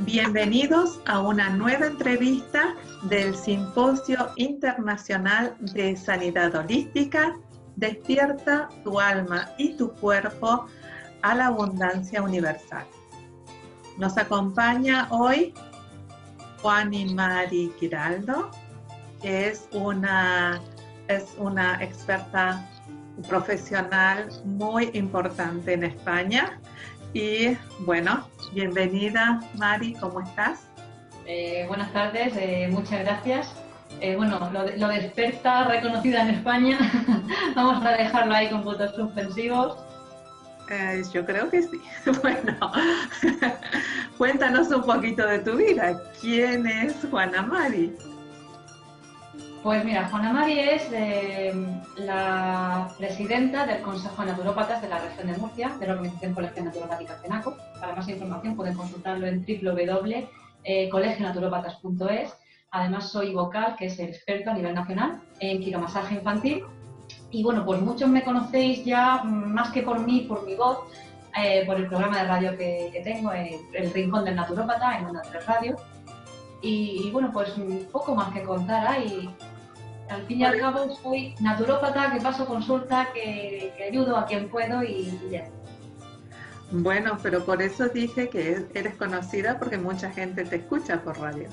Bienvenidos a una nueva entrevista del Simposio Internacional de Sanidad Holística, Despierta tu alma y tu cuerpo a la abundancia universal. Nos acompaña hoy Juan y Mari Giraldo, que es una experta profesional muy importante en España. Y bueno, bienvenida Mari, ¿cómo estás? Buenas tardes, muchas gracias. Bueno, lo de experta reconocida en España, vamos a dejarlo ahí con puntos suspensivos. Yo creo que sí. Bueno, cuéntanos un poquito de tu vida. ¿Quién es Juana Mari? Pues mira, Juana Mari es la presidenta del Consejo de Naturópatas de la región de Murcia, de la Organización Colegio Naturopática CENACO. Para más información pueden consultarlo en www.colegionaturópatas.es. Además soy vocal, que es el experto a nivel nacional en quiromasaje infantil. Y bueno, pues muchos me conocéis ya, más que por mí, por mi voz, por el programa de radio que tengo, El Rincón del Naturópata, en Onda 3 Radio. Y bueno, pues poco más que contar hay. Al fin y al cabo soy naturópata, que paso consulta, que ayudo a quien puedo y ya. Bueno, pero por eso dije que eres conocida porque mucha gente te escucha por radio.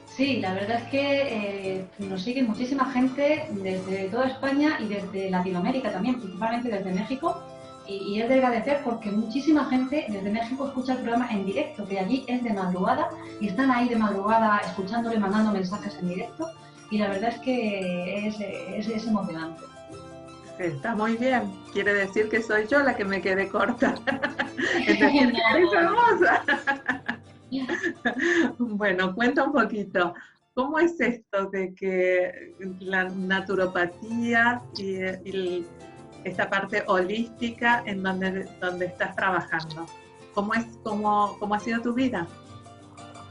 Sí, la verdad es que nos sigue muchísima gente desde toda España y desde Latinoamérica también, principalmente desde México. Y es de agradecer porque muchísima gente desde México escucha el programa en directo, que allí es de madrugada y están ahí de madrugada escuchándolo y mandando mensajes en directo. Y la verdad es que es emocionante. Está muy bien. Quiere decir que soy yo la que me quedé corta. Es decir, que eres famosa. Bueno, cuenta un poquito. ¿Cómo es esto de que la naturopatía y esta parte holística en donde estás trabajando? ¿Cómo ha sido tu vida?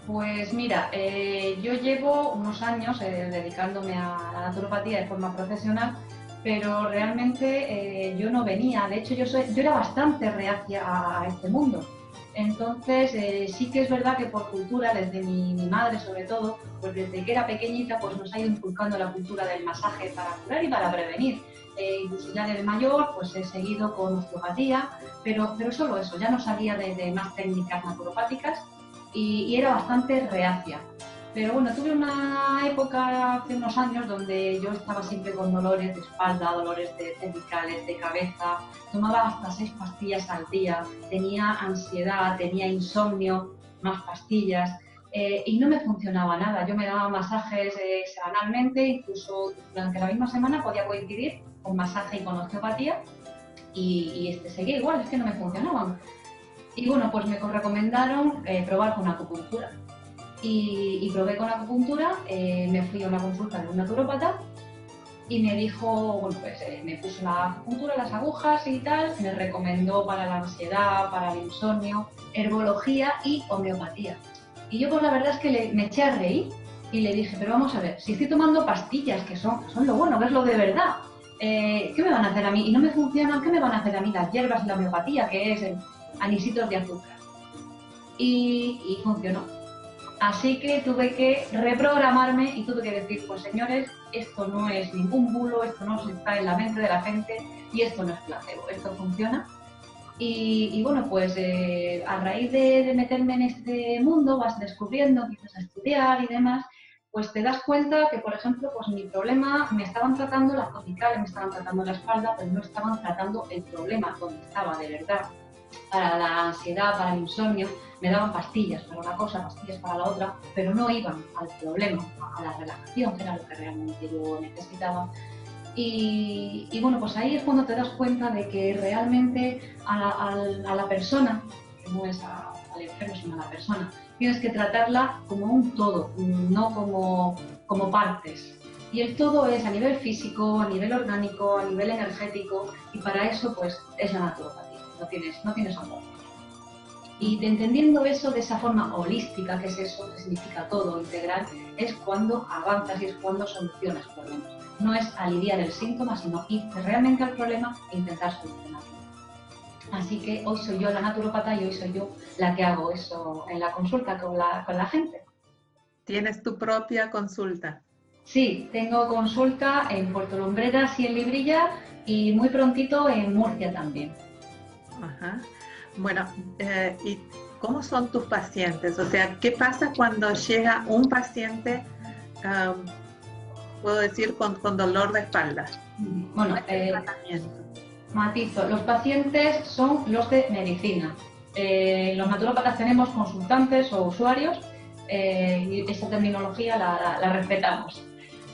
Pues mira, yo llevo unos años dedicándome a la naturopatía de forma profesional, pero realmente yo no venía. De hecho, yo era bastante reacia a este mundo. Entonces, sí que es verdad que por cultura, desde mi madre sobre todo, pues desde que era pequeñita, pues nos ha ido inculcando la cultura del masaje para curar y para prevenir. Incluso ya de mayor, pues he seguido con osteopatía, pero solo eso, ya no salía de más técnicas naturopáticas. Y era bastante reacia. Pero bueno, tuve una época hace unos años donde yo estaba siempre con dolores de espalda, dolores de cervicales, de cabeza, tomaba hasta 6 pastillas al día, tenía ansiedad, tenía insomnio, más pastillas, y no me funcionaba nada. Yo me daba masajes semanalmente, incluso durante la misma semana podía coincidir con masaje y con osteopatía, y seguía igual, es que no me funcionaban. Y bueno, pues me recomendaron probar con acupuntura. Y probé con acupuntura, me fui a una consulta de un naturópata y me dijo, bueno, pues me puso la acupuntura, las agujas y tal, me recomendó para la ansiedad, para el insomnio, herbología y homeopatía. Y yo pues la verdad es que me eché a reír y le dije, pero vamos a ver, si estoy tomando pastillas, que son lo bueno, que es lo de verdad, ¿qué me van a hacer a mí? Y no me funcionan, ¿qué me van a hacer a mí las hierbas y la homeopatía, que es anisitos de azúcar? Y funcionó. Así que tuve que reprogramarme y tuve que decir, pues señores, esto no es ningún bulo, esto no está en la mente de la gente y esto no es placebo, esto funciona. Y bueno, pues a raíz de meterme en este mundo, vas descubriendo, empiezas a estudiar y demás, pues te das cuenta que, por ejemplo, pues mi problema, me estaban tratando las cervicales, me estaban tratando la espalda, pero no estaban tratando el problema donde estaba de verdad. Para la ansiedad, para el insomnio, me daban pastillas para una cosa, pastillas para la otra, pero no iban al problema, a la relajación, que era lo que realmente yo necesitaba. Y bueno, pues ahí es cuando te das cuenta de que realmente a la persona, que no es al enfermo, sino a la persona, tienes que tratarla como un todo, no como partes. Y el todo es a nivel físico, a nivel orgánico, a nivel energético, y para eso pues es la naturopatía. No tienes otra. Y entendiendo eso de esa forma holística, que es eso, que significa todo, integral, es cuando avanzas y es cuando solucionas problemas. No es aliviar el síntoma, sino ir realmente al problema e intentar solucionarlo. Así que hoy soy yo la naturópata y hoy soy yo la que hago eso en la consulta con la gente. ¿Tienes tu propia consulta? Sí, tengo consulta en Puerto Lumbreras y en Librilla y muy prontito en Murcia también. Ajá. Bueno, ¿y cómo son tus pacientes? O sea, ¿qué pasa cuando llega un paciente, um, puedo decir, con dolor de espalda? Bueno, Tratamiento. matizo, los pacientes son los de medicina. Los naturópatas tenemos consultantes o usuarios y esa terminología la respetamos.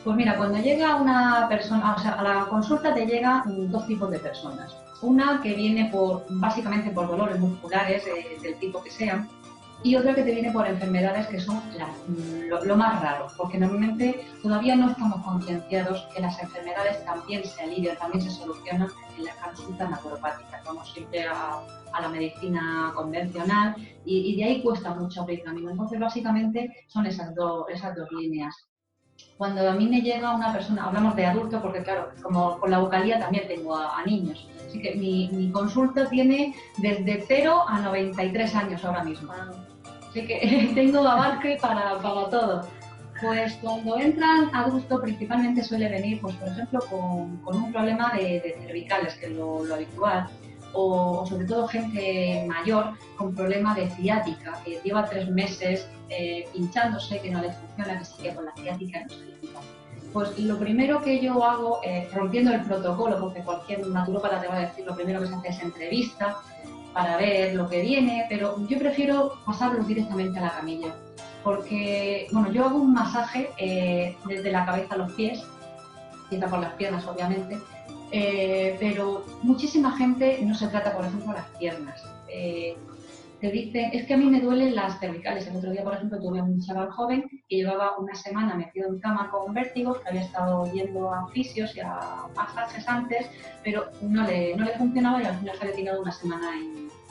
Pues mira, cuando llega una persona, o sea, a la consulta te llegan dos tipos de personas. Una que viene básicamente por dolores musculares del tipo que sean, y otra que te viene por enfermedades que son lo más raro, porque normalmente todavía no estamos concienciados que las enfermedades también se alivian, también se solucionan en la consulta naturopática. Vamos siempre a la medicina convencional y de ahí cuesta mucho abrir camino. Entonces, básicamente son esas dos líneas. Cuando a mí me llega una persona, hablamos de adulto porque claro, como con la vocalía también tengo a niños, así que mi consulta tiene desde 0 a 93 años ahora mismo. Así que tengo abarque para todo. Pues cuando entran adultos principalmente suele venir, pues por ejemplo, con un problema de cervicales, que es lo habitual, o sobre todo gente mayor con problema de ciática, que lleva 3 meses pinchándose, que no le funciona, que sigue con la ciática y no se le quita. Pues lo primero que yo hago, rompiendo el protocolo, porque cualquier naturópata te va a decir lo primero que se hace es entrevista para ver lo que viene, pero yo prefiero pasarlos directamente a la camilla, porque bueno, yo hago un masaje desde la cabeza a los pies, empieza por las piernas obviamente, pero muchísima gente no se trata, por ejemplo, las piernas. Te dicen, es que a mí me duelen las cervicales. El otro día, por ejemplo, tuve un chaval joven que llevaba una semana metido en cama con vértigos, que había estado yendo a fisios y a masajes antes, pero no le funcionaba y al final se había tirado una semana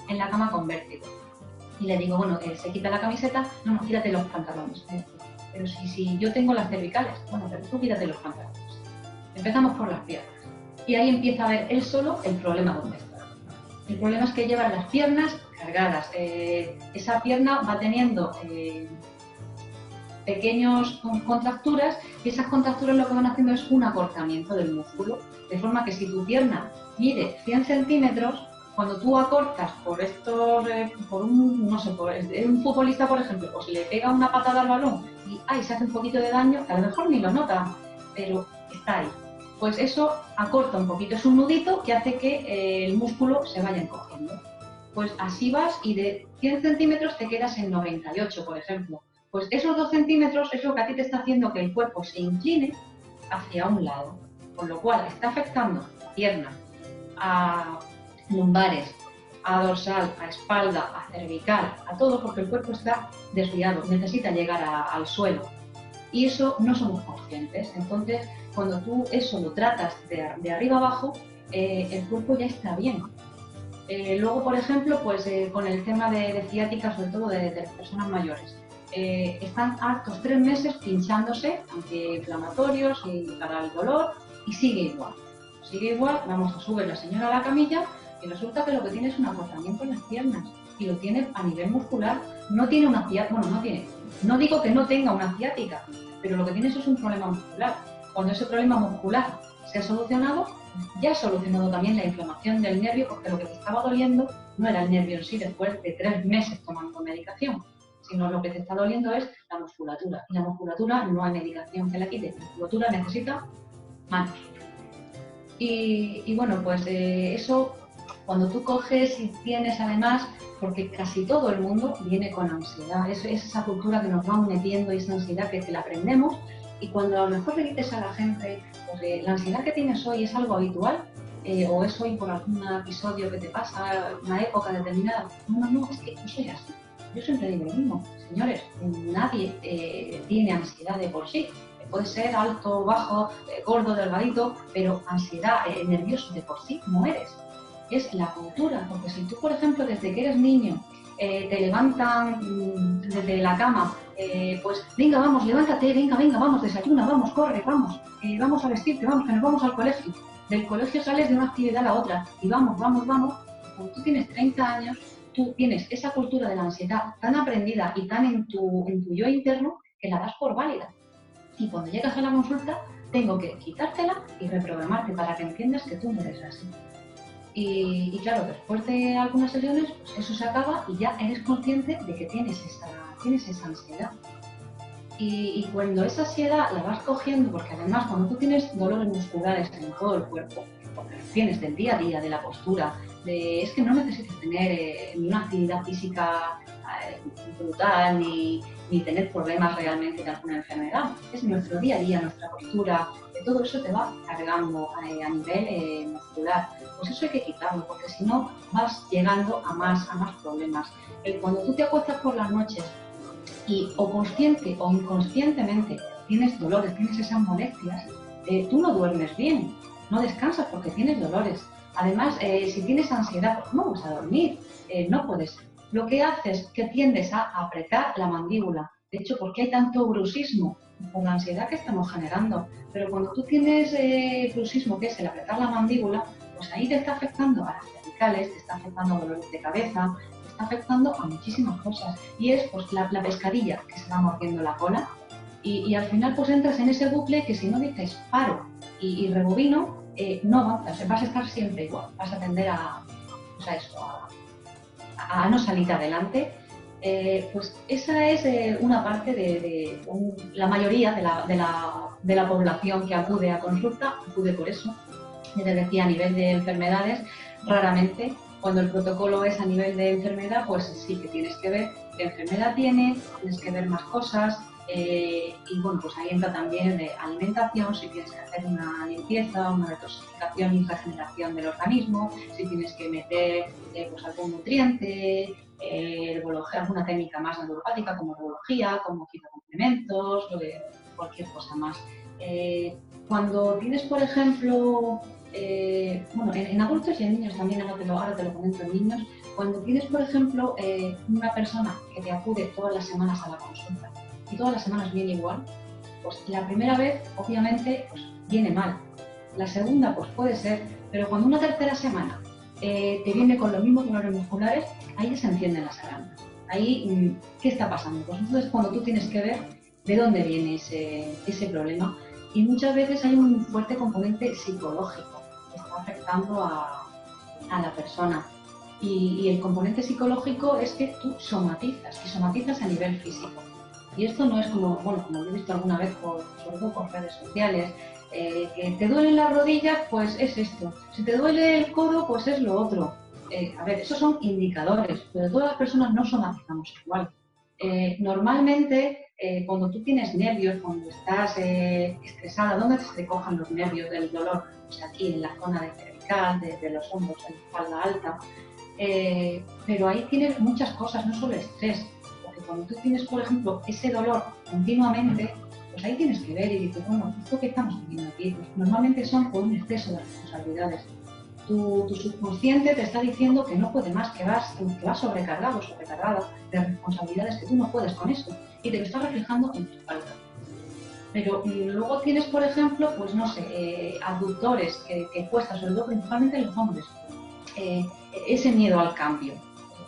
en la cama con vértigo. Y le digo, bueno, se quita la camiseta, no, quítate los pantalones. Pero si yo tengo las cervicales, bueno, pero tú quítate los pantalones. Empezamos por las piernas. Y ahí empieza a ver él solo el problema donde está. El problema es que lleva las piernas cargadas. Esa pierna va teniendo pequeñas contracturas y esas contracturas lo que van haciendo es un acortamiento del músculo. De forma que si tu pierna mide 100 centímetros, cuando tú acortas por estos, por un futbolista, por ejemplo, o si le pega una patada al balón y se hace un poquito de daño, que a lo mejor ni lo nota, pero está ahí. Pues eso acorta un poquito, es un nudito que hace que el músculo se vaya encogiendo. Pues así vas y de 100 centímetros te quedas en 98, por ejemplo. Pues esos 2 centímetros es lo que a ti te está haciendo que el cuerpo se incline hacia un lado, con lo cual está afectando a pierna, a lumbares, a dorsal, a espalda, a cervical, a todo, porque el cuerpo está desviado, necesita llegar al suelo. Y eso no somos conscientes. Entonces, cuando tú eso lo tratas de arriba abajo, el cuerpo ya está bien. Luego, por ejemplo, pues con el tema de ciática, sobre todo de las personas mayores, están hartos 3 meses pinchándose antiinflamatorios y para el dolor y sigue igual. Sigue igual, vamos a subir la señora a la camilla y resulta que lo que tiene es un acortamiento en las piernas y lo tiene a nivel muscular. No tiene una ciática, bueno, no tiene. No digo que no tenga una ciática, pero lo que tiene es un problema muscular. Cuando ese problema muscular se ha solucionado, ya ha solucionado también la inflamación del nervio, porque lo que te estaba doliendo no era el nervio en sí después de 3 meses tomando medicación, sino lo que te está doliendo es la musculatura. Y la musculatura no hay medicación que la quite, la musculatura necesita manos. Y bueno, pues eso, cuando tú coges y tienes además, porque casi todo el mundo viene con ansiedad, es esa cultura que nos van metiendo y esa ansiedad que la aprendemos, y cuando a lo mejor le dices a la gente, pues, la ansiedad que tienes hoy es algo habitual, o es hoy por algún episodio que te pasa, una época determinada, no, es que yo soy así. Yo siempre digo lo mismo, señores, nadie tiene ansiedad de por sí. Puede ser alto, bajo, gordo, delgadito, pero ansiedad, nervioso de por sí no eres. Es la cultura, porque si tú, por ejemplo, desde que eres niño, te levantan desde la cama, pues venga, vamos, levántate, venga, vamos, desayuna, vamos, corre, vamos a vestirte, vamos, que nos vamos al colegio. Del colegio sales de una actividad a la otra y vamos, cuando tú tienes 30 años, tú tienes esa cultura de la ansiedad tan aprendida y tan en tu yo interno que la das por válida. Y cuando llegas a la consulta, tengo que quitártela y reprogramarte para que entiendas que tú no eres así. Y claro, después de algunas sesiones, pues eso se acaba y ya eres consciente de que tienes esa ansiedad. Y cuando esa ansiedad la vas cogiendo, porque además cuando tú tienes dolores musculares en todo el cuerpo, porque tienes del día a día, de la postura, es que no necesitas tener ni una actividad física brutal, ni tener problemas realmente de alguna enfermedad. Es nuestro día a día, nuestra postura, todo eso te va cargando a nivel muscular. Pues eso hay que quitarlo, porque si no vas llegando a más problemas. Cuando tú te acuestas por las noches y o consciente o inconscientemente tienes dolores, tienes esas molestias, tú no duermes bien, no descansas porque tienes dolores. Además, si tienes ansiedad, pues no vas a dormir, no puedes. Lo que haces es que tiendes a apretar la mandíbula. De hecho, ¿por qué hay tanto bruxismo? Por la ansiedad que estamos generando. Pero cuando tú tienes bruxismo, que es el apretar la mandíbula, pues ahí te está afectando a las cervicales, te está afectando a dolores de cabeza, te está afectando a muchísimas cosas. Y es pues la pescadilla que se va mordiendo la cola. Y al final pues entras en ese bucle que si no dices paro y rebobino, no avanzas, vas a estar siempre igual, vas a tender a no salir adelante. Pues esa es una parte de la mayoría de la población que acude a consulta, acude por eso. Ya te decía, a nivel de enfermedades, raramente, cuando el protocolo es a nivel de enfermedad, pues sí que tienes que ver qué enfermedad tienes que ver más cosas. Y bueno, pues ahí entra también de alimentación, si tienes que hacer una limpieza, una detoxificación y regeneración del organismo, si tienes que meter pues algún nutriente, alguna técnica más naturopática como herbolaria, como fitocomplementos, cualquier cosa más. Cuando tienes, por ejemplo, bueno, en adultos y en niños también, ahora te lo comento en niños, cuando tienes, por ejemplo, una persona que te acude todas las semanas a la consulta, y todas las semanas viene igual, pues la primera vez, obviamente, pues viene mal. La segunda, pues puede ser, pero cuando una tercera semana te viene con los mismos dolores musculares, ahí ya se encienden las alarmas. Ahí, ¿qué está pasando? Pues entonces cuando tú tienes que ver de dónde viene ese problema. Y muchas veces hay un fuerte componente psicológico que está afectando a la persona. Y el componente psicológico es que tú somatizas, y somatizas a nivel físico. Y esto no es como lo he visto alguna vez, sobre todo por redes sociales, que te duelen las rodillas, pues es esto. Si te duele el codo, pues es lo otro. A ver, esos son indicadores, pero todas las personas no somatizamos igual. Normalmente, cuando tú tienes nervios, cuando estás estresada, ¿dónde se te cojan los nervios del dolor? Pues aquí, en la zona de cervical, de los hombros, en la espalda alta. Pero ahí tienes muchas cosas, no solo estrés. Cuando tú tienes, por ejemplo, ese dolor continuamente, pues ahí tienes que ver y dices, bueno, ¿esto qué estamos viviendo aquí? Pues normalmente son por un exceso de responsabilidades. Tu subconsciente te está diciendo que no puede más, que vas sobrecargado o sobrecargada de responsabilidades, que tú no puedes con eso, y te lo está reflejando en tu espalda. Pero luego tienes, por ejemplo, pues no sé, abductores que cuesta, sobre todo principalmente en los hombres, ese miedo al cambio.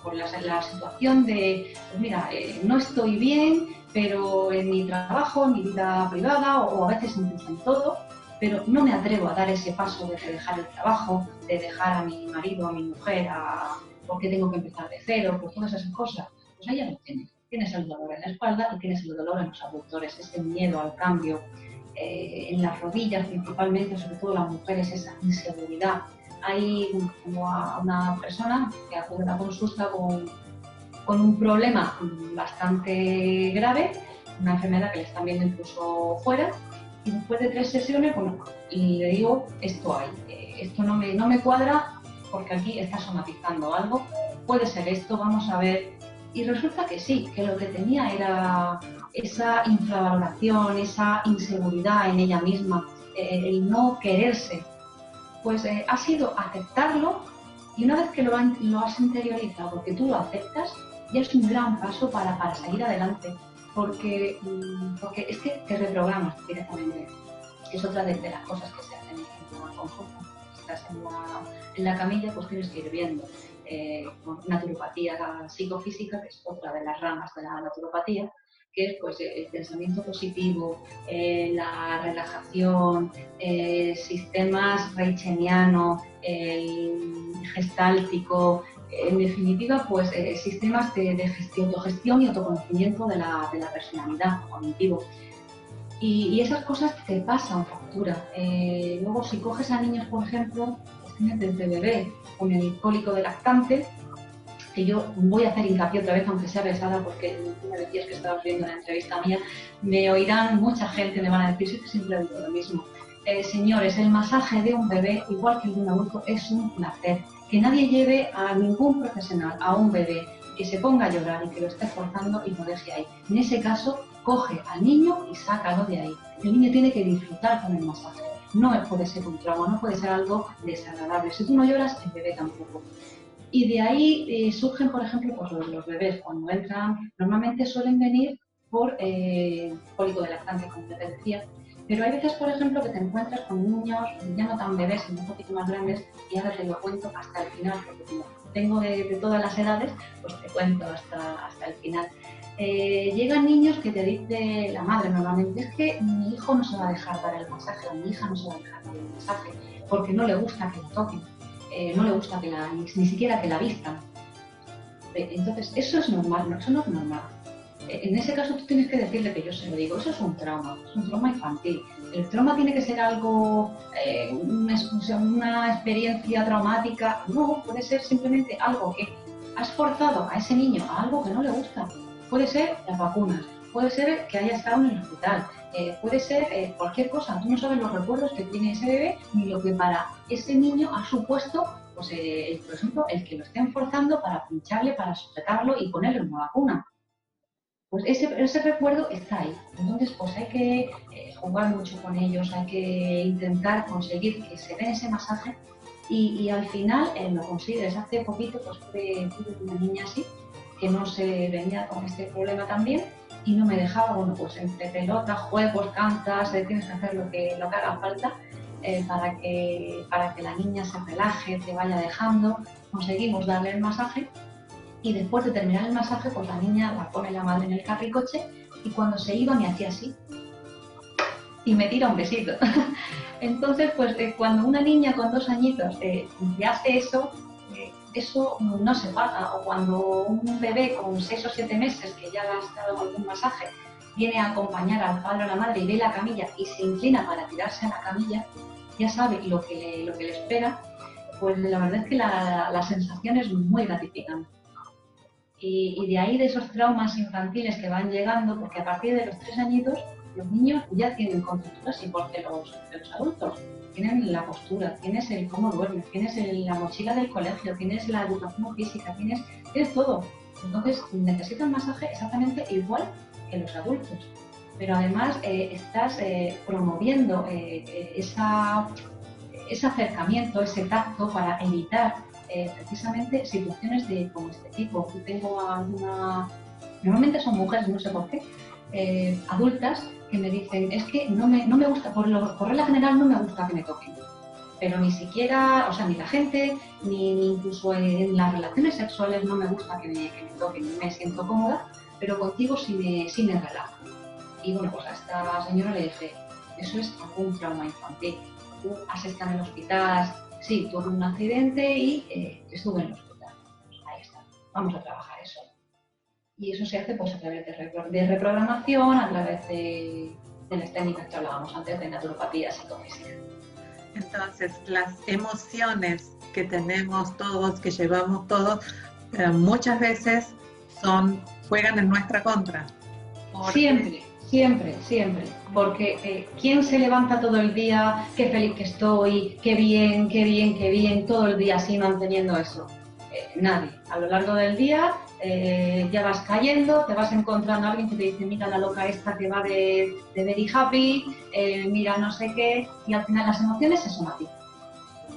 Por la situación de, pues mira, no estoy bien, pero en mi trabajo, en mi vida privada o a veces incluso en todo, pero no me atrevo a dar ese paso de dejar el trabajo, de dejar a mi marido, a mi mujer, porque tengo que empezar de cero, por todas esas cosas. Pues ahí ya lo tienes. Tienes el dolor en la espalda y tienes el dolor en los abductores, ese miedo al cambio. En las rodillas principalmente, sobre todo las mujeres, esa inseguridad. Hay como a una persona que acude a la consulta con un problema bastante grave, una enfermedad que le están viendo incluso fuera, y después de 3 sesiones, bueno, y le digo, esto hay, esto no me cuadra porque aquí está somatizando algo, puede ser esto, vamos a ver. Y resulta que sí, que lo que tenía era esa infravaloración, esa inseguridad en ella misma, el no quererse. Pues ha sido aceptarlo, y una vez que lo has interiorizado, porque tú lo aceptas, ya es un gran paso para seguir adelante, porque es que te reprogramas directamente, que es otra de las cosas que se hacen en la consulta. Si estás en la camilla, pues tienes que ir viendo con naturopatía psicofísica, que es otra de las ramas de la naturopatía, que es pues, el pensamiento positivo, la relajación, sistemas reicheniano, el gestáltico, en definitiva, pues sistemas de autogestión y autoconocimiento de la personalidad cognitivo. Y esas cosas te pasan factura. Luego, si coges a niños, por ejemplo, desde bebé con el cólico de lactante, que yo voy a hacer hincapié otra vez, aunque sea pesada, porque tú me decías que estabas viendo una entrevista mía, me oirán mucha gente, me van a decir, sí, que siempre digo lo mismo. Señores, el masaje de un bebé, igual que el de un adulto, es un placer. Que nadie lleve a ningún profesional, a un bebé, que se ponga a llorar y que lo esté forzando y lo deje ahí. En ese caso, coge al niño y sácalo de ahí. El niño tiene que disfrutar con el masaje. No puede ser un trauma, no puede ser algo desagradable. Si tú no lloras, el bebé tampoco. Y de ahí surgen, por ejemplo, pues los bebés cuando entran, normalmente suelen venir por cólico de lactante, como te decía. Pero hay veces, por ejemplo, que te encuentras con niños ya no tan bebés, sino un poquito más grandes, y ahora te lo cuento hasta el final, porque como tengo de todas las edades, pues te cuento hasta el final. Llegan niños que te dice la madre normalmente, es que mi hijo no se va a dejar dar el masaje, o mi hija no se va a dejar dar el masaje, porque no le gusta que lo toquen, no le gusta que ni siquiera que la vistan. Entonces, eso es normal, eso no es normal. En ese caso tú tienes que decirle, que yo se lo digo, eso es un trauma infantil. El trauma tiene que ser algo, una experiencia traumática. No, puede ser simplemente algo que has forzado a ese niño a algo que no le gusta. Puede ser las vacunas, puede ser que haya estado en el hospital, puede ser cualquier cosa. Tú no sabes los recuerdos que tiene ese bebé ni lo que para ese niño ha supuesto, pues, por ejemplo, el que lo estén forzando para pincharle, para sujetarlo y ponerle una vacuna. Pues ese recuerdo está ahí. Entonces, pues hay que jugar mucho con ellos, hay que intentar conseguir que se den ese masaje y al final lo consigues. Hace poquito pues tuve una niña así, que no se venía con este problema también y no me dejaba, bueno, pues entre pelotas, juegos, cantas, tienes que hacer lo que haga falta para que la niña se relaje, te vaya dejando. Conseguimos darle el masaje. Y después de terminar el masaje, pues la niña la pone la madre en el carricoche y cuando se iba me hacía así y me tira un besito. Entonces, pues cuando una niña con 2 añitos te hace eso, eso no se paga. O cuando un bebé con 6 o 7 meses que ya ha estado en algún masaje viene a acompañar al padre o a la madre y ve la camilla y se inclina para tirarse a la camilla, ya sabe lo que le espera, pues la verdad es que la sensación es muy gratificante. Y de ahí, de esos traumas infantiles que van llegando, porque a partir de los 3 añitos los niños ya tienen contracturas, igual que los adultos. Tienes la postura, tienes el cómo duermes, tienes la mochila del colegio, tienes la educación física, tienes todo. Entonces necesitan masaje exactamente igual que los adultos. Pero además estás promoviendo ese acercamiento, ese tacto para evitar precisamente situaciones como este tipo. Yo tengo normalmente son mujeres, no sé por qué, adultas, que me dicen, es que no me gusta, por regla general no me gusta que me toquen. Pero ni siquiera, o sea, ni la gente, ni incluso en las relaciones sexuales no me gusta que me toquen, me siento cómoda, pero contigo sí me relajo. Y bueno, pues a esta señora le dije, eso es un trauma infantil. Tú has estado en el hospital, sí, tuve un accidente y estuve en el hospital. Ahí está, vamos a trabajar eso. Y eso se hace pues a través de reprogramación, a través de las técnicas que hablábamos antes de naturopatía psicofísica. Entonces, las emociones que tenemos todos, que llevamos todos, muchas veces juegan en nuestra contra. Siempre, porque ¿quién se levanta todo el día, qué feliz que estoy, qué bien, todo el día así manteniendo eso? Nadie. A lo largo del día ya vas cayendo, te vas encontrando a alguien que te dice, mira la loca esta que va de very happy, mira no sé qué, y al final las emociones se somatizan.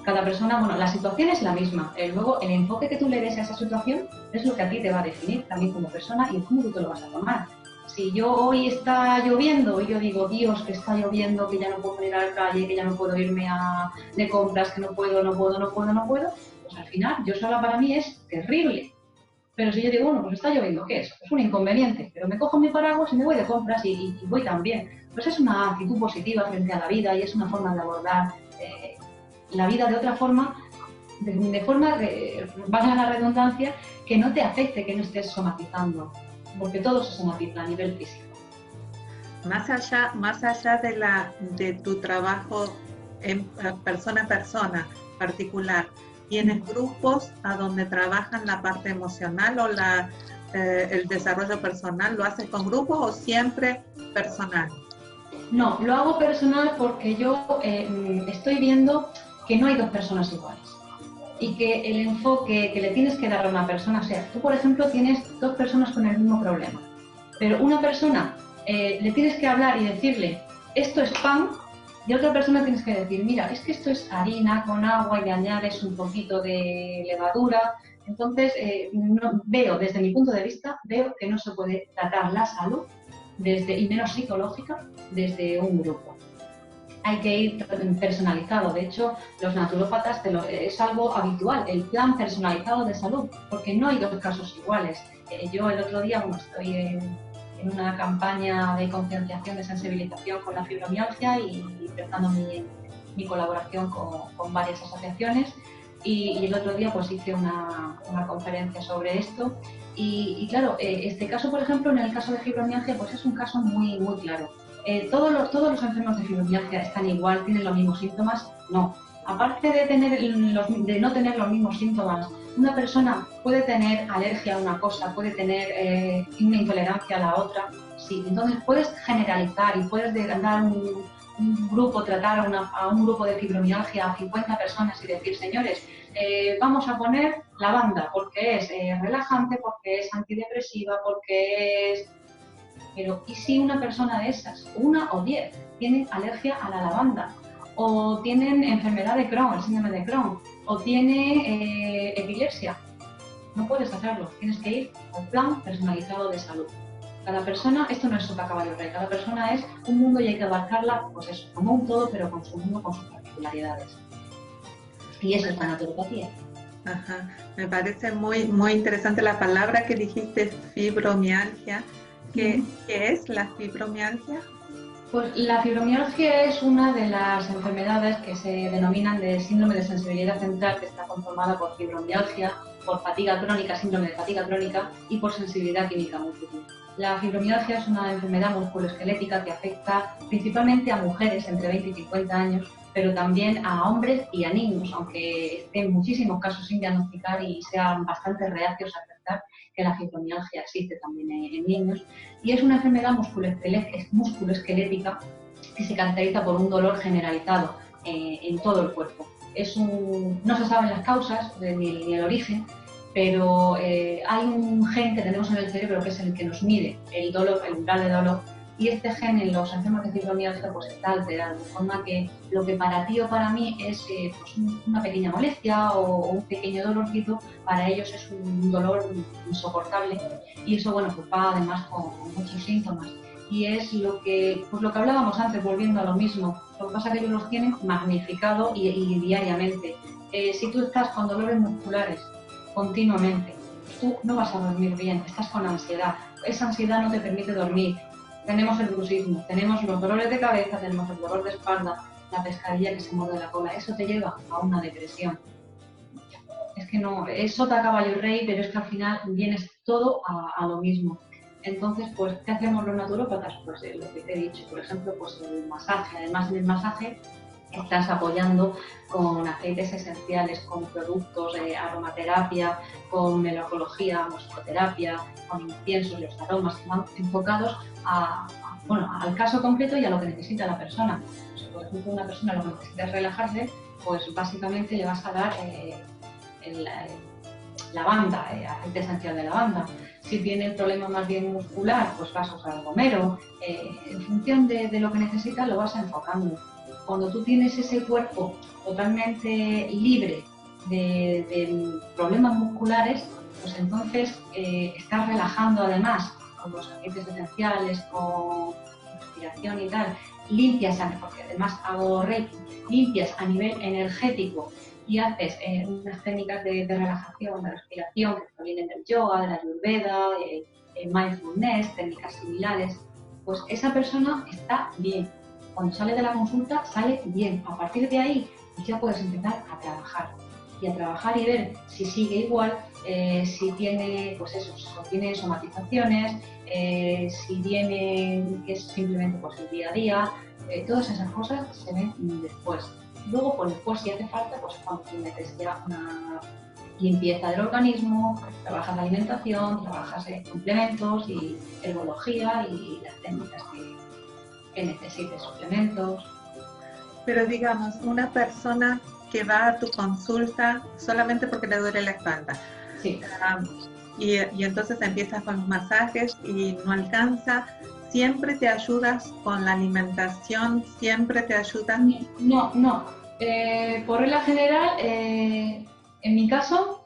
Cada persona, bueno, la situación es la misma, luego el enfoque que tú le des a esa situación es lo que a ti te va a definir también como persona y cómo tú te lo vas a tomar. Si yo hoy está lloviendo y yo digo, Dios, que está lloviendo, que ya no puedo ir a la calle, que ya no puedo irme de compras, que no puedo, pues Pues al final, yo sola para mí es terrible. Pero si yo digo, bueno, pues está lloviendo, ¿qué es? Es un inconveniente, pero me cojo mi paraguas y me voy de compras y voy también. Pues es una actitud positiva frente a la vida y es una forma de abordar la vida de otra forma, de forma, valga la redundancia, que no te afecte, que no estés somatizando, porque todo se somatiza a nivel físico. Más allá de tu trabajo en persona a persona particular, ¿tienes grupos a donde trabajan la parte emocional o el desarrollo personal? ¿Lo haces con grupos o siempre personal? No, lo hago personal porque yo estoy viendo que no hay dos personas iguales y que el enfoque que le tienes que dar a una persona, o sea, tú por ejemplo tienes dos personas con el mismo problema, pero una persona le tienes que hablar y decirle esto es pan, y a otra persona tienes que decir, mira, es que esto es harina con agua y le añades un poquito de levadura. Entonces, veo, desde mi punto de vista, veo que no se puede tratar la salud, y menos psicológica, desde un grupo. Hay que ir personalizado. De hecho, los naturópatas es algo habitual, el plan personalizado de salud, porque no hay dos casos iguales. Yo el otro día, estoy en una campaña de concienciación, de sensibilización con la fibromialgia y empezando mi colaboración con varias asociaciones. Y el otro día pues hice una conferencia sobre esto. Y claro, este caso, por ejemplo, en el caso de fibromialgia, pues es un caso muy, muy claro. ¿Todos los enfermos de fibromialgia están igual, tienen los mismos síntomas? No. Aparte de no tener los mismos síntomas, una persona puede tener alergia a una cosa, puede tener una intolerancia a la otra. Sí, entonces puedes generalizar y puedes dar un grupo, tratar a un grupo de fibromialgia a 50 personas y decir, señores, vamos a poner lavanda porque es relajante, porque es antidepresiva, porque es... Pero, ¿y si una persona de esas, una o 10, tienen alergia a la lavanda? O tienen enfermedad de Crohn, el síndrome de Crohn, o tiene epilepsia. No puedes hacerlo, tienes que ir al plan personalizado de salud. Cada persona, esto no es sota caballo rey, cada persona es un mundo y hay que abarcarla, pues eso, como un todo, pero con su mundo, con sus particularidades. Y eso es la naturopatía. Ajá. Me parece muy, muy interesante la palabra que dijiste, fibromialgia. ¿Qué es la fibromialgia? Pues la fibromialgia es una de las enfermedades que se denominan de síndrome de sensibilidad central, que está conformada por fibromialgia, por fatiga crónica, síndrome de fatiga crónica y por sensibilidad química múltiple. La fibromialgia es una enfermedad musculoesquelética que afecta principalmente a mujeres entre 20 y 50 años, pero también a hombres y a niños, aunque estén muchísimos casos sin diagnosticar y sean bastante reacios a aceptar que la fibromialgia existe también en niños. Y es una enfermedad musculoesquelética que se caracteriza por un dolor generalizado en todo el cuerpo. No se saben las causas ni el origen, pero hay un gen que tenemos en el cerebro que es el que nos mide el dolor, el umbral de dolor, y este gen en los enfermos de fibromialgia pues está alterado, de forma que lo que para ti o para mí es pues una pequeña molestia o un pequeño dolorcito, para ellos es un dolor insoportable, y eso bueno pues va además con muchos síntomas. Y es lo que hablábamos antes, volviendo a lo mismo. Lo que pasa es que ellos los tienen magnificado y diariamente. Si tú estás con dolores musculares continuamente, tú no vas a dormir bien, estás con ansiedad. Esa ansiedad no te permite dormir. Tenemos el bruxismo, tenemos los dolores de cabeza, tenemos el dolor de espalda, la pescadilla que se muerde la cola. Eso te lleva a una depresión. Es que no, es sota caballo rey, pero es que al final vienes todo a lo mismo. Entonces, pues, ¿qué hacemos los naturópatas? Pues lo que te he dicho, por ejemplo, pues el masaje. Además del masaje, estás apoyando con aceites esenciales, con productos de aromaterapia, con melocología, musicoterapia, con inciensos y los aromas que van enfocados al caso concreto y a lo que necesita la persona. Si, por ejemplo, una persona lo que necesita es relajarse, pues básicamente le vas a dar lavanda, aceite esencial de lavanda. Si tiene el problema más bien muscular, pues vas a usar romero. En función de lo que necesitas, lo vas enfocando. Cuando tú tienes ese cuerpo totalmente libre de problemas musculares, pues entonces estás relajando además con los aceites esenciales, con respiración y tal, limpias, porque además hago reiki, limpias a nivel energético y haces unas técnicas de relajación, de respiración que provienen del yoga, de la ayurveda, mindfulness, técnicas similares, pues esa persona está bien. Cuando sale de la consulta, sale bien. A partir de ahí, pues ya puedes empezar a trabajar. Y a trabajar y ver si sigue igual, si tiene, pues eso, si tiene somatizaciones, si tiene, que es simplemente pues, el día a día, todas esas cosas se ven después. Luego, pues después, si hace falta, pues cuando tú metes ya una limpieza del organismo, trabajas la alimentación, trabajas complementos y herbología y las técnicas que necesites, suplementos. Pero digamos, una persona que va a tu consulta solamente porque le duele la espalda. Sí. Y entonces empiezas con los masajes y no alcanza. ¿Siempre te ayudas con la alimentación? ¿Siempre te ayudas? No. Por regla general, en mi caso,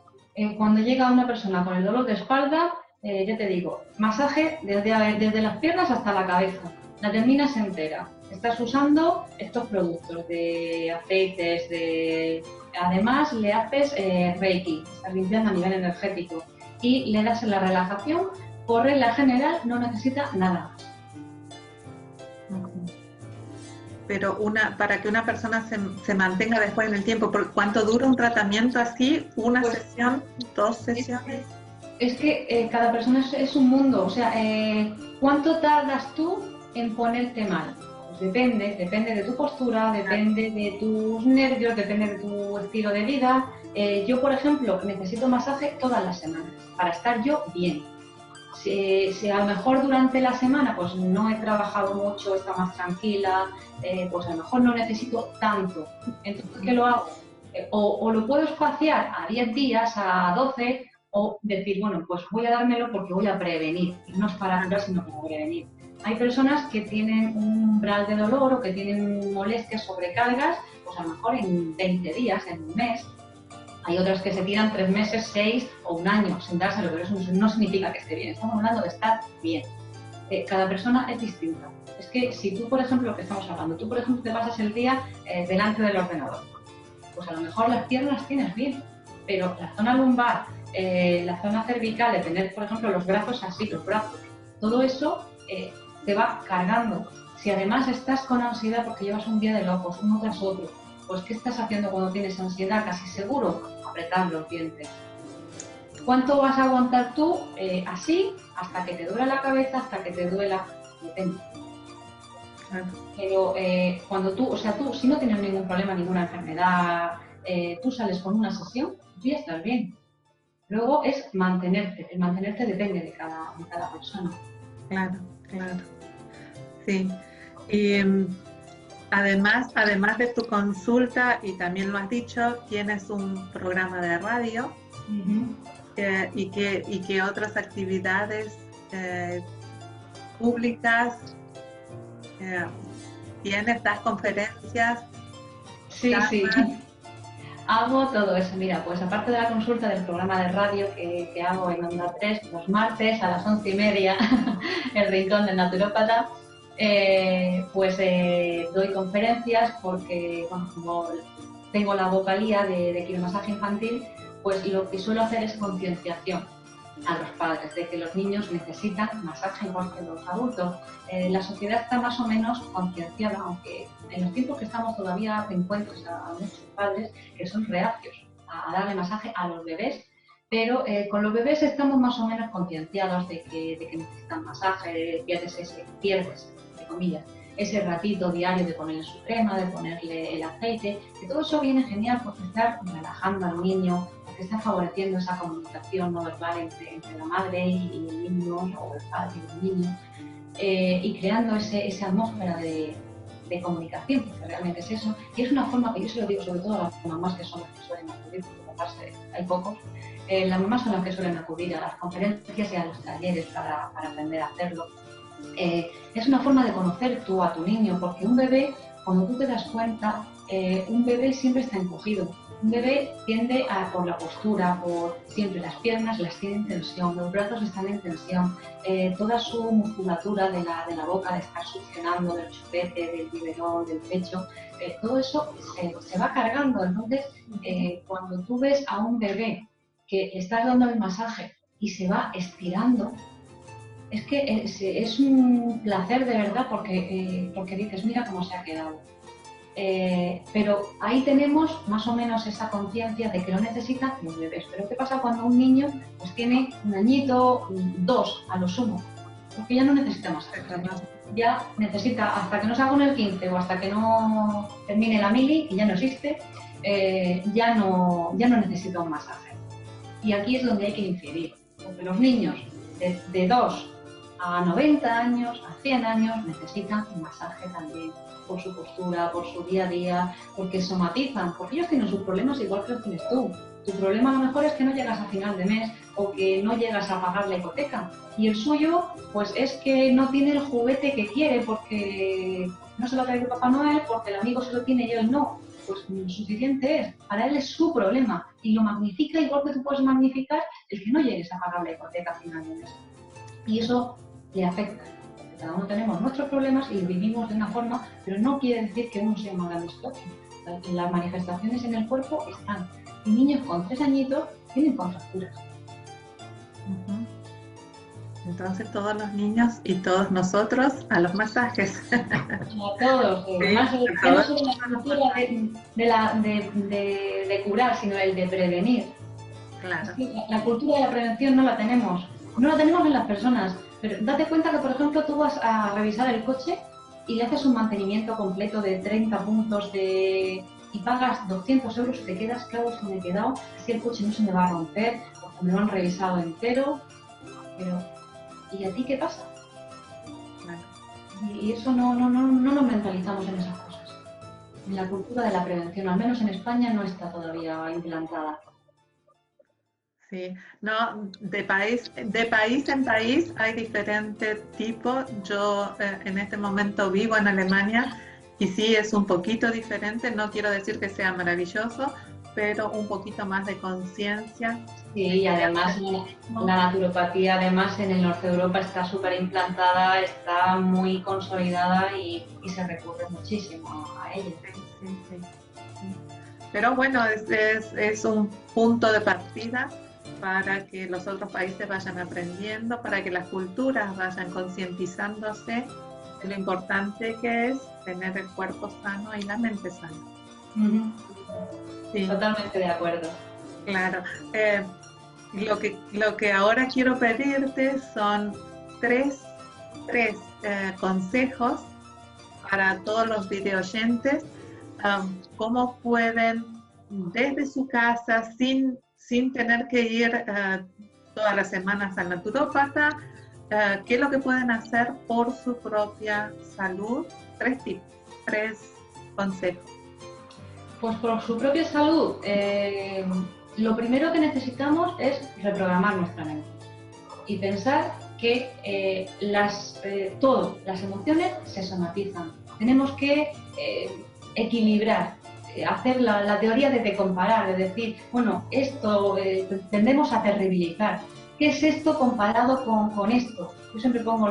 cuando llega una persona con el dolor de espalda, ya te digo, masaje desde las piernas hasta la cabeza. La terminas entera. Estás usando estos productos de aceites, además le haces Reiki, estás limpiando a nivel energético y le das la relajación. Por regla general no necesita nada. Pero para que una persona se mantenga después en el tiempo, ¿cuánto dura un tratamiento así? ¿Una sesión? ¿2 sesiones? Es que cada persona es un mundo, o sea, ¿cuánto tardas tú en ponerte mal? Pues depende de tu postura, depende de tus nervios, depende de tu estilo de vida. Yo, por ejemplo, necesito masaje todas las semanas para estar yo bien. Si a lo mejor durante la semana pues no he trabajado mucho, está más tranquila, pues a lo mejor no necesito tanto. Entonces, ¿qué lo hago? O lo puedo espaciar a 10 días, a 12, o decir, bueno, pues voy a dármelo porque voy a prevenir. Y no es para curar, sino para prevenir. Hay personas que tienen un umbral de dolor o que tienen molestias, sobrecargas, pues a lo mejor en 20 días, en un mes. Hay otras que se tiran 3 meses, 6 o un año sin dárselo, pero eso no significa que esté bien. Estamos hablando de estar bien. Cada persona es distinta. Es que si tú, por ejemplo, que estamos hablando, tú, por ejemplo, te pasas el día delante del ordenador, pues a lo mejor las piernas las tienes bien, pero la zona lumbar, la zona cervical, de tener, por ejemplo, los brazos así, los brazos, todo eso te va cargando. Si además estás con ansiedad porque llevas un día de locos, uno tras otro, pues ¿qué estás haciendo cuando tienes ansiedad? Casi seguro, apretar los dientes. ¿Cuánto vas a aguantar tú así hasta que te duela la cabeza, hasta que te duela? Depende. Pero cuando tú, si no tienes ningún problema, ninguna enfermedad, tú sales con una sesión, tú ya estás bien. Luego es mantenerte. El mantenerte depende de cada persona. Claro. Sí. Y además de tu consulta, y también lo has dicho, tienes un programa de radio. Uh-huh. Y que otras actividades públicas tienes, das conferencias. Sí. Hago todo eso. Mira, pues aparte de la consulta del programa de radio que hago en Onda 3 los martes a las 11:30, el rincón del naturópata, pues doy conferencias porque, bueno, como tengo la vocalía de quiromasaje infantil, pues lo que suelo hacer es concienciación a los padres de que los niños necesitan masaje igual que los adultos. La sociedad está más o menos concienciada, aunque en los tiempos que estamos todavía te encuentras a muchos padres que son reacios a darle masaje a los bebés, pero con los bebés estamos más o menos concienciados de que necesitan masaje, pierdes, entre comillas, ese ratito diario de ponerle su crema, de ponerle el aceite, que todo eso viene genial porque está relajando al niño, porque está favoreciendo esa comunicación no verbal entre la madre y el niño, o el padre y el niño, y creando esa atmósfera de comunicación, que realmente es eso. Y es una forma que yo se lo digo sobre todo a las mamás que son las que suelen acudir, porque hay pocos, las mamás son las que suelen acudir a las conferencias y a los talleres para aprender a hacerlo. Es una forma de conocer tú a tu niño, porque un bebé, cuando tú te das cuenta, un bebé siempre está encogido. Un bebé tiende a, por la postura, por siempre las piernas las tiene en tensión, los brazos están en tensión, toda su musculatura de la boca, de estar succionando, del chupete, del biberón, del pecho, todo eso se va cargando. Entonces, cuando tú ves a un bebé que le estás dando el masaje y se va estirando, es que es un placer de verdad porque dices, mira cómo se ha quedado. Pero ahí tenemos más o menos esa conciencia de que lo necesitan los bebés. Pero ¿qué pasa cuando un niño pues tiene un añito, 2 a lo sumo? Porque ya no necesita más. Ya necesita, hasta que no salga en el 15 o hasta que no termine la mili, y ya no existe, ya no necesita un masaje. Y aquí es donde hay que incidir. Porque los niños de 2 a 90 años, a 100 años, necesitan un masaje también, por su postura, por su día a día, porque somatizan, porque ellos tienen sus problemas igual que los tienes tú. Tu problema a lo mejor es que no llegas a final de mes o que no llegas a pagar la hipoteca. Y el suyo, pues es que no tiene el juguete que quiere porque no se lo ha traído Papá Noel, porque el amigo se lo tiene y él no. Pues suficiente es. Para él es su problema y lo magnifica igual que tú puedes magnificar el que no llegues a pagar la hipoteca a final de mes. Y eso le afecta. Cada uno tenemos nuestros problemas y vivimos de una forma, pero no quiere decir que uno sea más grande que otro. Las manifestaciones en el cuerpo están. Y niños con 3 añitos tienen contracturas. Entonces todos los niños y todos nosotros a los masajes. A todos. Además, que no solo la cultura de curar, sino el de prevenir. Claro. Es que la cultura de la prevención no la tenemos. No la tenemos en las personas. Pero date cuenta que, por ejemplo, tú vas a revisar el coche y le haces un mantenimiento completo de 30 puntos y pagas 200 euros y te quedas, claro, si me he quedado, si el coche no se me va a romper, porque me lo han revisado entero. Pero, ¿y a ti qué pasa? Claro. Y eso no nos mentalizamos en esas cosas. En la cultura de la prevención, al menos en España, no está todavía implantada. Sí, no, de país en país hay diferentes tipos. Yo en este momento vivo en Alemania y sí es un poquito diferente, no quiero decir que sea maravilloso, pero un poquito más de conciencia. Sí, y además la naturopatía además en el norte de Europa está súper implantada, está muy consolidada y se recurre muchísimo a ella. Sí. Pero bueno, es un punto de partida para que los otros países vayan aprendiendo, para que las culturas vayan concientizándose de lo importante que es tener el cuerpo sano y la mente sana. Sí. Totalmente de acuerdo. Claro. Lo que ahora quiero pedirte son tres consejos para todos los videoyentes, cómo pueden desde su casa, sin tener que ir todas las semanas al naturópata, qué es lo que pueden hacer por su propia salud. 3 tips, 3 consejos. Pues por su propia salud, lo primero que necesitamos es reprogramar nuestra mente y pensar que las emociones se somatizan. Tenemos que equilibrar, hacer la teoría de comparar, de decir, bueno, esto tendemos a terribilizar. ¿Qué es esto comparado con esto? Yo siempre pongo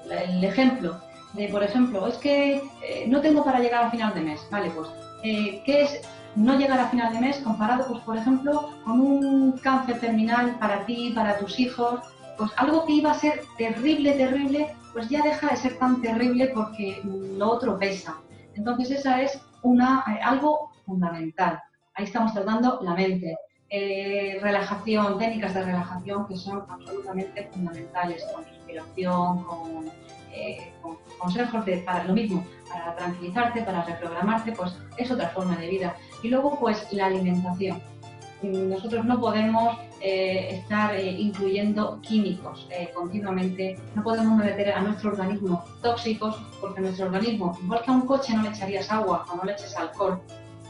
el ejemplo de, por ejemplo, es que no tengo para llegar a final de mes. Vale, pues, ¿qué es no llegar a final de mes comparado, pues, por ejemplo, con un cáncer terminal para ti, para tus hijos? Pues algo que iba a ser terrible, pues ya deja de ser tan terrible porque lo otro pesa. Entonces esa es algo fundamental. Ahí estamos tratando la mente. Relajación, técnicas de relajación que son absolutamente fundamentales, con respiración, con consejos para lo mismo, para tranquilizarte, para reprogramarte, pues es otra forma de vida. Y luego pues la alimentación. Nosotros no podemos estar incluyendo químicos continuamente, no podemos meter a nuestro organismo tóxicos, porque nuestro organismo, igual que a un coche no le echarías agua o no le eches alcohol,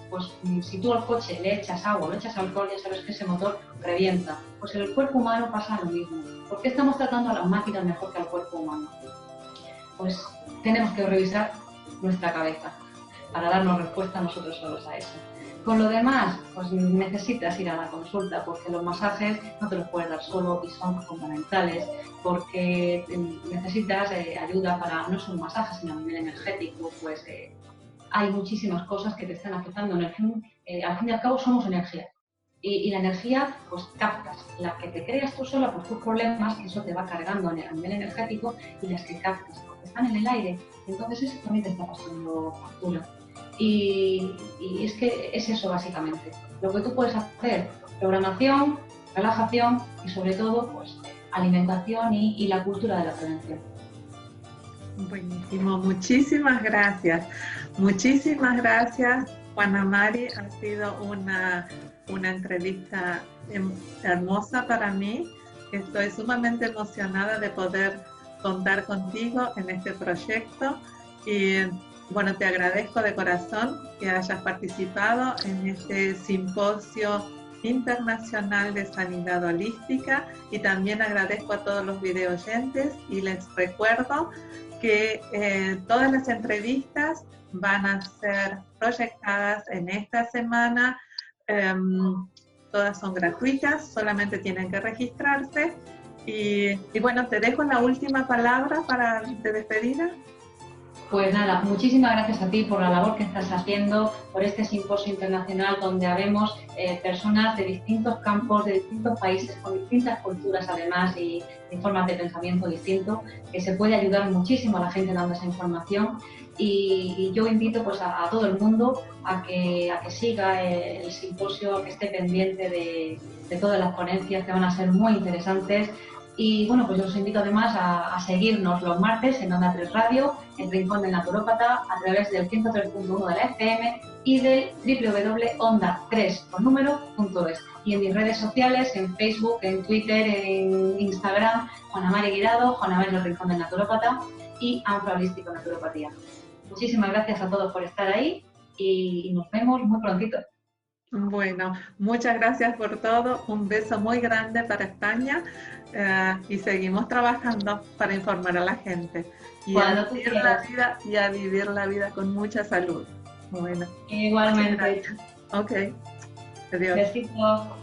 pues si tú al coche le echas agua, le echas alcohol, ya sabes que ese motor revienta. Pues en el cuerpo humano pasa lo mismo. ¿Por qué estamos tratando a las máquinas mejor que al cuerpo humano? Pues tenemos que revisar nuestra cabeza. para darnos respuesta nosotros solos a eso. Con lo demás, pues necesitas ir a la consulta, porque los masajes no te los puedes dar solo y son fundamentales, porque necesitas ayuda para no solo un masaje, sino a nivel energético, pues hay muchísimas cosas que te están afectando. Al fin y al cabo somos energía. Y la energía, pues captas. La que te creas tú sola por tus problemas, eso te va cargando a nivel energético, y las que captas, porque están en el aire. Entonces eso también te está pasando factura. Y es que es eso básicamente. Lo que tú puedes hacer, programación, relajación y sobre todo, pues alimentación y la cultura de la prevención. Buenísimo, muchísimas gracias. Muchísimas gracias, Juana Mari. Ha sido una entrevista hermosa para mí. Estoy sumamente emocionada de poder contar contigo en este proyecto y bueno, te agradezco de corazón que hayas participado en este simposio internacional de sanidad holística, y también agradezco a todos los video oyentes y les recuerdo que todas las entrevistas van a ser proyectadas en esta semana. Todas son gratuitas, solamente tienen que registrarse. Y bueno, te dejo la última palabra para de despedida. Pues nada, muchísimas gracias a ti por la labor que estás haciendo, por este simposio internacional donde habemos personas de distintos campos, de distintos países, con distintas culturas además y formas de pensamiento distintos, que se puede ayudar muchísimo a la gente dando esa información. Y yo invito pues a todo el mundo a que siga el simposio, a que esté pendiente de todas las ponencias que van a ser muy interesantes. Y bueno, pues yo os invito además a seguirnos los martes en Onda 3 Radio, El Rincón del Naturópata, a través del 103.1 de la FM y del www.onda3.es. Y en mis redes sociales, en Facebook, en Twitter, en Instagram, Juana Mari Guirado, Juana Mari El Rincón del Naturópata y Anfra Holístico Naturopatía. Muchísimas gracias a todos por estar ahí y nos vemos muy prontito. Bueno, muchas gracias por todo. Un beso muy grande para España y seguimos trabajando para informar a la gente y a vivir la vida con mucha salud. Bueno, igualmente. Ok, adiós. Besitos.